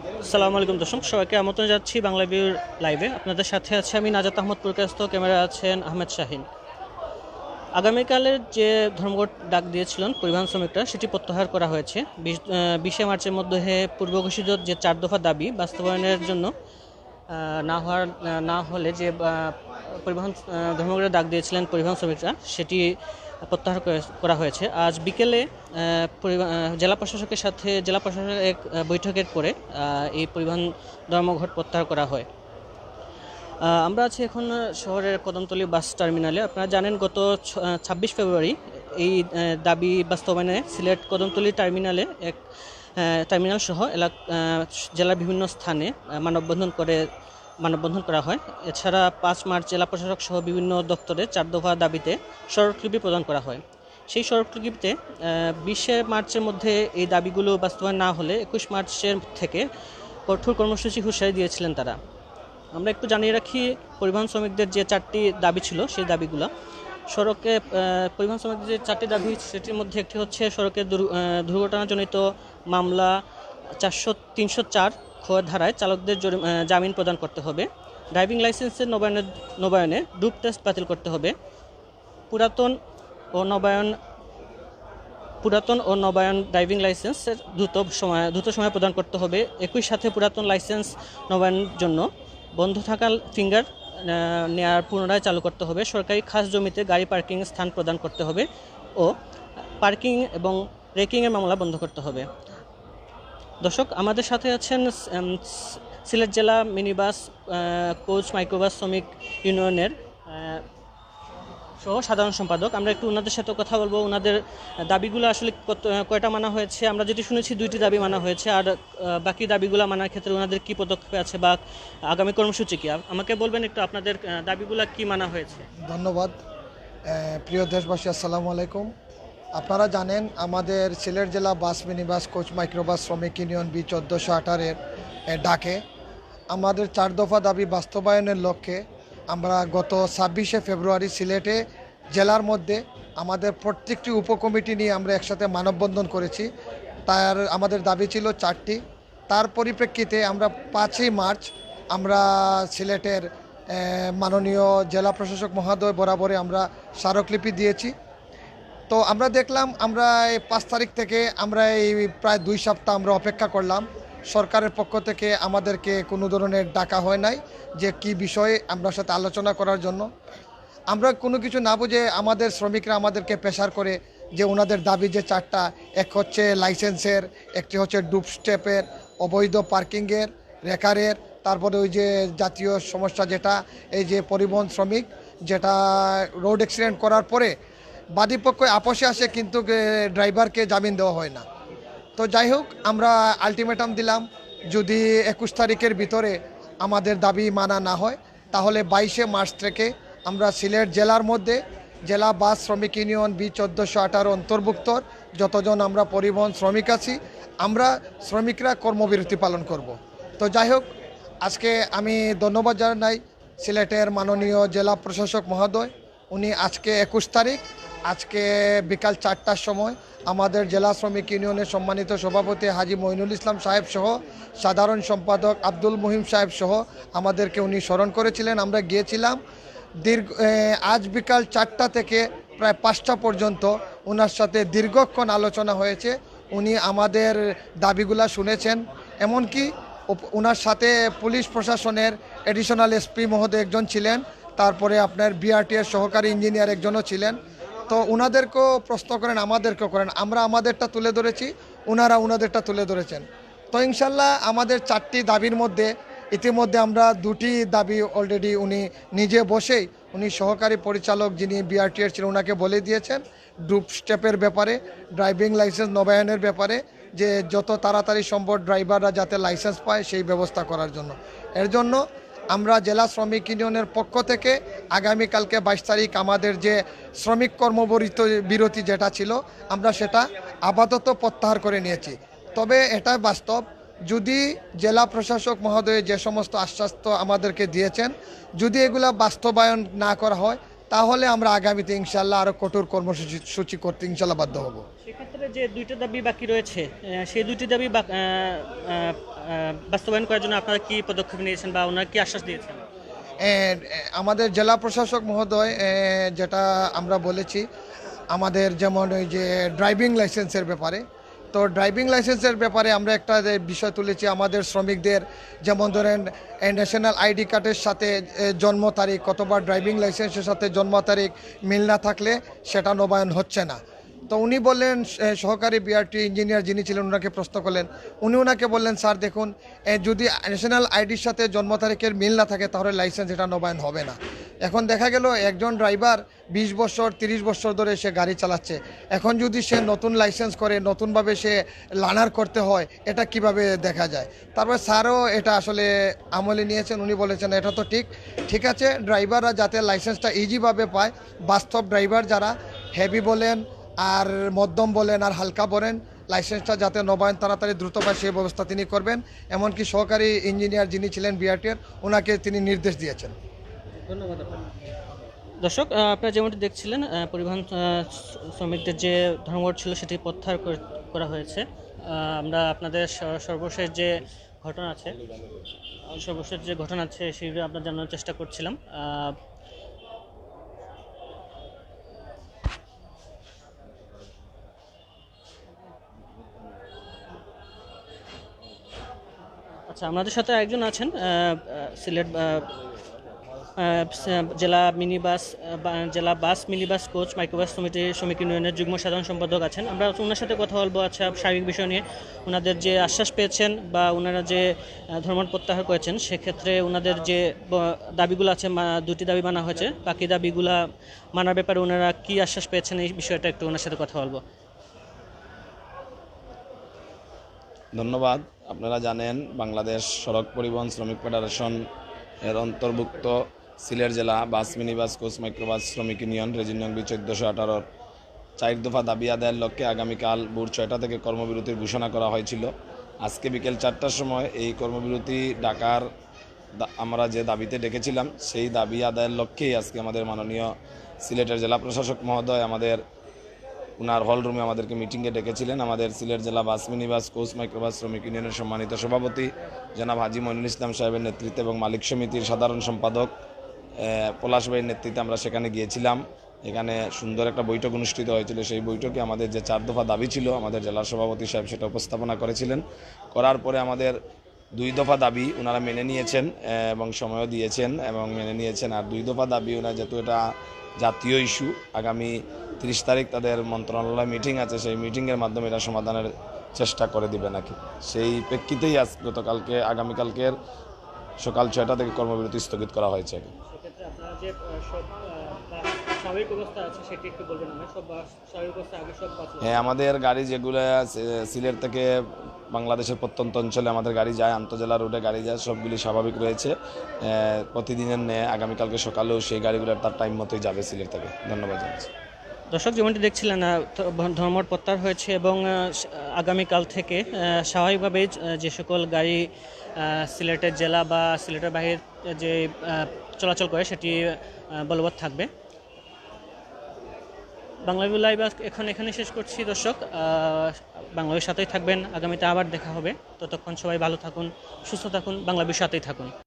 আসসালামু আলাইকুম দর্শক, সবাইকে আমন্ত্রণ যাচ্ছি বাংলা ভিউর লাইভে। আপনাদের সাথে আছে আমি নাজাত আহমদ প্রকাশত, ক্যামেরা আছেন আহমেদ শাহিন। আগামীকালের যে ধর্মঘট ডাক দিয়েছিলেন পরিবহন শ্রমিকরা, সেটি প্রত্যাহার করা হয়েছে। 20শে মার্চের মধ্যে পূর্ব ঘোষিত যে 4 দফা দাবি বাস্তবায়নের জন্য না হলে যে পরিবহন ধর্মঘটের ডাক দিয়েছিলেন পরিবহন শ্রমিকরা, সেটি প্রত্যাহার করা হয়েছে। আজ বিকেলে জেলা প্রশাসকের সাথে জেলা প্রশাসকের এক বৈঠকের পরে এই পরিবহন ধর্মঘট প্রত্যাহার করা হয়। আমরা আছি এখন শহরের কদমতলী বাস টার্মিনালে। আপনারা জানেন গত 26 ফেব্রুয়ারি এই দাবি বাস্তবায়নে সিলেট কদমতলী টার্মিনালে টার্মিনাল সহ জেলার বিভিন্ন স্থানে মানববন্ধন করা হয়। এছাড়া 5 মার্চ জেলা প্রশাসক সহ বিভিন্ন দপ্তরে 4 দফা দাবিতে স্মারকলিপি প্রদান করা হয়। সেই স্মারকলিপিতে 20শে মার্চের মধ্যে এই দাবিগুলো বাস্তবায়ন না হলে 21 মার্চের থেকে কঠোর কর্মসূচি হুঁশিয়ারি দিয়েছিলেন তারা। আমরা একটু জানিয়ে রাখি, পরিবহন শ্রমিকদের যে 4টি দাবি ছিল সেই দাবিগুলো সড়কে পরিবহন শ্রমিকদের যে 4টি দাবি, সেটির মধ্যে একটি হচ্ছে সড়কের দুর্ঘটনাজনিত মামলা 304 ধারায় চালকদের জামিন প্রদান করতে হবে। ড্রাইভিং লাইসেন্সের নবায়নে ডুপ টেস্ট বাতিল করতে হবে। পুরাতন ও নবায়ন ড্রাইভিং লাইসেন্সের দ্রুত সময় প্রদান করতে হবে। একই সাথে পুরাতন লাইসেন্স নবায়নের জন্য বন্ধ থাকা ফিঙ্গার নেয়ার পুনরায় চালু করতে হবে। সরকারি খাস জমিতে গাড়ি পার্কিং স্থান প্রদান করতে হবে ও পার্কিং এবং রেকিংয়ের মামলা বন্ধ করতে হবে। দর্শক, আমাদের সাথে আছেন সিলেট জেলা মিনিবাস কোচ মাইক্রোবাস শ্রমিক ইউনিয়নের সহ সাধারণ সম্পাদক। আমরা একটু ওনাদের সাথে কথা বলবো। ওনাদের দাবিগুলো আসলে কয়টা মানা হয়েছে? আমরা যেটি শুনেছি 2টি দাবি মানা হয়েছে, আর বাকি দাবিগুলো মানার ক্ষেত্রে ওনাদের কী পদক্ষেপ আছে বা আগামী কর্মসূচি কী, আমাকে বলবেন একটু আপনাদের দাবিগুলো কি মানা হয়েছে। ধন্যবাদ। প্রিয় দেশবাসী, আসসালামু আলাইকুম। আপনারা জানেন আমাদের সিলেট জেলা বাস মিনিবাস কোচ মাইক্রোবাস শ্রমিক ইউনিয়ন বি 1418-এর ডাকে আমাদের 4 দফা দাবি বাস্তবায়নের লক্ষ্যে আমরা গত 26শে ফেব্রুয়ারি সিলেটে জেলার মধ্যে আমাদের প্রত্যেকটি উপকমিটি নিয়ে আমরা একসাথে মানববন্ধন করেছি। আমাদের দাবি ছিল 4টি। তার পরিপ্রেক্ষিতে আমরা 5ই মার্চ আমরা সিলেটের মাননীয় জেলা প্রশাসক মহোদয় বরাবরে আমরা স্মারকলিপি দিয়েছি। তো আমরা দেখলাম আমরা এই 5 তারিখ থেকে আমরা এই প্রায় 2 সপ্তাহ আমরা অপেক্ষা করলাম। সরকারের পক্ষ থেকে আমাদেরকে কোনো ধরনের ডাকা হয় নাই যে কি বিষয়ে আমরা সাথে আলোচনা করার জন্য। আমরা কোনো কিছু না বুঝে আমাদের শ্রমিকরা আমাদেরকে প্রেশার করে যে ওনাদের দাবি যে 4টা, এক হচ্ছে লাইসেন্সের, একটি হচ্ছে ডুপ স্টেপের, অবৈধ পার্কিংয়ের, রেকারের, তারপরে ওই যে জাতীয় সমস্যা যেটা এই যে পরিবহন শ্রমিক যেটা রোড অ্যাক্সিডেন্ট করার পরে বাদীপক্ষ আপোষে আসে কিন্তু ড্রাইভারকে জামিন দেওয়া হয় না। তো যাই হোক, আমরা আলটিমেটাম দিলাম যদি 21 তারিখের ভিতরে আমাদের দাবি মানা না হয় তাহলে 22শে মার্চ থেকে আমরা সিলেট জেলার মধ্যে জেলা বাস শ্রমিক ইউনিয়ন বি 1418 অন্তর্ভুক্ত যতজন আমরা পরিবহন শ্রমিক আছি আমরা শ্রমিকরা কর্মবিরতি পালন করব। তো যাই হোক, আজকে আমি ধন্যবাদ জানাই সিলেটের মাননীয় জেলা প্রশাসক মহোদয়। উনি আজকে 21 তারিখ আজকে বিকাল 4টার সময় আমাদের জেলা শ্রমিক ইউনিয়নের সম্মানিত সভাপতি হাজি মঈনুল ইসলাম সাহেব সহ সাধারণ সম্পাদক আব্দুল মুহিম সাহেব সহ আমাদেরকে উনি স্মরণ করেছিলেন। আমরা গিয়েছিলাম আজ বিকাল 4টা থেকে প্রায় 5টা পর্যন্ত ওনার সাথে দীর্ঘক্ষণ আলোচনা হয়েছে। উনি আমাদের দাবিগুলা শুনেছেন, এমনকি ওনার সাথে পুলিশ প্রশাসনের অ্যাডিশনাল এসপি মহোদয় একজন ছিলেন, তারপরে আপনার বিআরটিএর সহকারী ইঞ্জিনিয়ার একজনও ছিলেন। তো ওনাদেরকেও প্রশ্ন করেন, আমাদেরকেও করেন, আমরা আমাদেরটা তুলে ধরেছি, ওনারা ওনাদেরটা তুলে ধরেছেন। তো ইনশাল্লাহ আমাদের 4টি দাবির মধ্যে ইতিমধ্যে আমরা 2টি দাবি অলরেডি উনি নিজে বসেই উনি সহকারী পরিচালক যিনি বিআরটিএর ছিলেন ওনাকে বলে দিয়েছেন ডুপ স্টেপের ব্যাপারে, ড্রাইভিং লাইসেন্স নবায়নের ব্যাপারে, যে যত তাড়াতাড়ি সম্ভব ড্রাইভাররা যাতে লাইসেন্স পায় সেই ব্যবস্থা করার জন্য। এর জন্য আমরা জেলা শ্রমিক ইউনিয়নের পক্ষ থেকে আগামীকালকে 22 তারিখ আমাদের যে শ্রমিক বিরতি যেটা ছিল আমরা সেটা আপাতত প্রত্যাহার করে নিয়েছি। তবে এটা বাস্তব, যদি জেলা প্রশাসক মহোদয় যে সমস্ত আশ্বাস আমাদেরকে দিয়েছেন যদি এগুলা বাস্তবায়ন না করা হয় তাহলে আমরা আগামীতে ইনশাল্লাহ আরও কঠোর কর্মসূচি করতে ইনশাল্লাহ বাধ্য হব। সেক্ষেত্রে যে 2টা দাবি বাকি রয়েছে সেই 2টি দাবি বাস্তবায়ন করার জন্য আপনারা কি পদক্ষেপ নিয়েছেন বা ওনারা কি আশ্বাস দিয়েছেন? আমাদের জেলা প্রশাসক মহোদয় যেটা আমরা বলেছি, আমাদের যেমন ওই যে ড্রাইভিং লাইসেন্সের ব্যাপারে, তো ড্রাইভিং লাইসেন্সের ব্যাপারে আমরা একটা যে বিষয় তুলেছি, আমাদের শ্রমিকদের যেমন ধরেন ন্যাশনাল আইডি কার্ডের সাথে জন্ম তারিখ কতবার ড্রাইভিং লাইসেন্সের সাথে জন্ম তারিখ মিল না থাকলে সেটা নবায়ন হচ্ছে না। তো উনি বললেন, সহকারী বিআরটি ইঞ্জিনিয়ার যিনি ছিলেন ওনাকে প্রশ্ন করলেন, উনি ওনাকে বললেন, স্যার দেখুন, যদি ন্যাশনাল আইডির সাথে জন্ম তারিখের মিল না থাকে তাহলে লাইসেন্স এটা নবায়ন হবে না। এখন দেখা গেল একজন ড্রাইভার 20 বছর 30 বছর ধরে সে গাড়ি চালাচ্ছে, এখন যদি সে নতুন লাইসেন্স করে নতুনভাবে সে লার্নার করতে হয়, এটা কিভাবে দেখা যায়? তারপর স্যারও এটা আসলে আমলে নিয়েছেন, উনি বলেছেন এটা তো ঠিক আছে, ড্রাইভাররা যাতে লাইসেন্সটা ইজিভাবে পায়, বাস্তব ড্রাইভার যারা হেভি বলেন আর মধ্যম বলেন আর হালকা বলেন, লাইসেন্সটা যাতে নবায়ন তাড়াতাড়ি দ্রুত পায় সেই ব্যবস্থা তিনি করবেন। এমনকি সহকারী ইঞ্জিনিয়ার যিনি ছিলেন বিআরটির, ওনাকে তিনি নির্দেশ দিয়েছেন। ধন্যবাদ আপনাকে। দর্শক, আপনারা যেমনটি দেখছিলেন, পরিবহন শ্রমিকদের যে ধর্মঘট ছিল সেটি প্রত্যাহার করা হয়েছে। আমরা আপনাদের সর্বশেষ যে ঘটনা আছে সেগুলো আপনার জানানোর চেষ্টা করছিলাম। আচ্ছা, আমাদের সাথে একজন আছেন সিলেট জেলা বাস মিনি বাস কোচ মাইক্রোবাস শ্রমিক ইউনিয়নের যুগ্ম সাধারণ সম্পাদক আছেন। আমরা ওনার সাথে কথা বলবো আচ্ছা সার্বিক বিষয় নিয়ে, ওনাদের যে আশ্বাস পেয়েছেন বা ওনারা যে ধর্মঘট প্রত্যাহার করেছেন সেক্ষেত্রে ওনাদের যে দাবিগুলো আছে, দুটি দাবি মানা হয়েছে, বাকি দাবিগুলা মানার ব্যাপারে ওনারা কি আশ্বাস পেয়েছেন এই বিষয়টা একটু ওনার সাথে কথা বলবো। ধন্যবাদ। আপনারা জানেন বাংলাদেশ সড়ক পরিবহন শ্রমিক ফেডারেশন এর অন্তর্ভুক্ত সিলেট জেলা বাস মিনি বাস কোচ মাইক্রোবাস শ্রমিক ইউনিয়ন রেজিন নং 1418 4 দফা দাবি আদায়ের লক্ষ্যে আগামীকাল ভোর 6টা থেকে কর্মবিরতির ঘোষণা করা হয়েছিল। আজকে বিকেল 4টার সময় এই কর্মবিরতি ডাকার আমরা যে দাবিতে ডেকেছিলাম সেই দাবি আদায়ের লক্ষ্যেই আজকে আমাদের মাননীয় সিলেটের জেলা প্রশাসক মহোদয় উনার হল রুমে আমাদেরকে মিটিংয়ে ডেকেছিলেন। আমাদের সিলেট জেলা বাস মিনি বাস কোচ মাইক্রোবাস শ্রমিক ইউনিয়নের সম্মানিত সভাপতি জনাব হাজি মইনুল ইসলাম সাহেবের নেতৃত্বে এবং মালিক সমিতির সাধারণ সম্পাদক পলাশ ভাইয়ের নেতৃত্বে আমরা সেখানে গিয়েছিলাম। এখানে সুন্দর একটা বৈঠক অনুষ্ঠিত হয়েছিল। সেই বৈঠকে আমাদের যে 4 দফা দাবি ছিল আমাদের জেলার সভাপতি সাহেব সেটা উপস্থাপনা করেছিলেন। করার পরে আমাদের 2 দফা দাবি ওনারা মেনে নিয়েছেন এবং সময়ও দিয়েছেন এবং মেনে নিয়েছেন। আর 2 দফা দাবি ওনারা, যেহেতু এটা জাতীয় ইস্যু, আগামী 30 তারিখ তাদের মন্ত্রণালয় মিটিং আছে, সেই মিটিংয়ের মাধ্যমে এটা সমাধানের চেষ্টা করে দিবে নাকি, সেই প্রেক্ষিতেই আগামীকালকের সকাল 6টা থেকে কর্মবিরতি স্থগিত করা হয়েছে। হ্যাঁ, আমাদের গাড়ি যেগুলো সিলেট থেকে বাংলাদেশের প্রত্যন্ত অঞ্চলে আমাদের গাড়ি যায়, আন্তজেলা রুটে গাড়ি যায়, সবগুলি স্বাভাবিক রয়েছে। প্রতিদিনের ন্যায় আগামীকালকে সকালেও সেই গাড়িগুলো তার টাইম মতোই যাবে সিলেট থেকে। ধন্যবাদ জানাচ্ছি। দর্শক, যেমনটি দেখছিলেন ধর্মঘট প্রত্যাহার হয়েছে এবং আগামীকাল থেকে স্বাভাবিকভাবেই যে সকল গাড়ি সিলেটের জেলা বা সিলেটের বাইরে যে চলাচল করে সেটি বলবৎ থাকবে। বাংলাদেশ লাইভ এখানে শেষ করছি। দর্শক, বাংলাদেশের সাথেই থাকবেন, আগামীতে আবার দেখা হবে। ততক্ষণ সবাই ভালো থাকুন, সুস্থ থাকুন, বাংলাদেশের সাথেই থাকুন।